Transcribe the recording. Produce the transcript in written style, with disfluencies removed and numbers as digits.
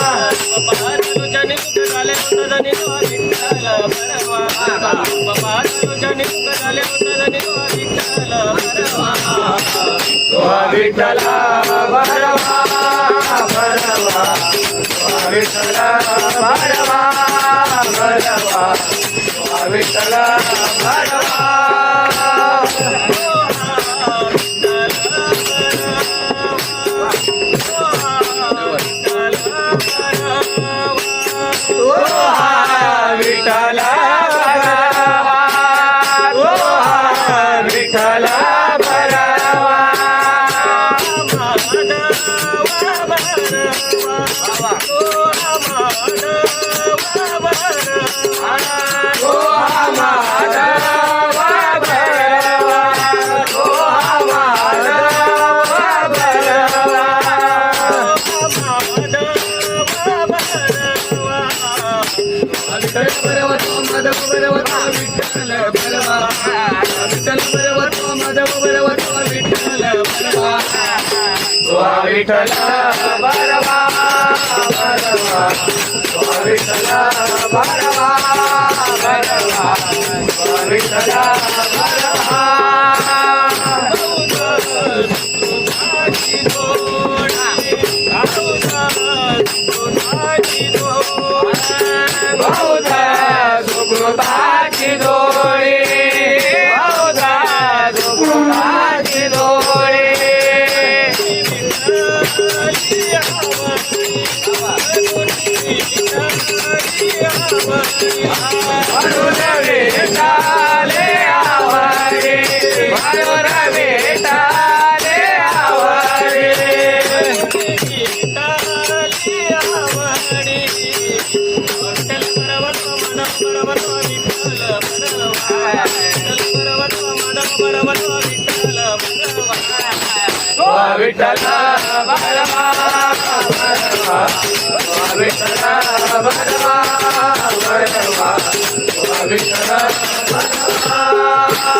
तुझ्याने तुझ झाले होत जनी तो विठ्ठल परवा बाबा तुझ्याने तुझ झाले होत जनी तो विठ्ठल परवा तो विठ्ठला भरवा भरवा तो विठ्ठला भरवा भरवा तो विठ्ठला भरवा विठ्ठला भरवा विठ्ठला भरवा विठ्ठला भरवा भरवा विठ्ठला भरवा भरवा विठ्ठला भरवा बहुधा सुकृताची डोळे बहुधा सुकृताची डोळे म्हणून भेटाले आवरे म्हणून भेटाले आवरे विठ्ठला भरवा भरवा विठ्ठला भरवा भरवा विठ्ठला भरवा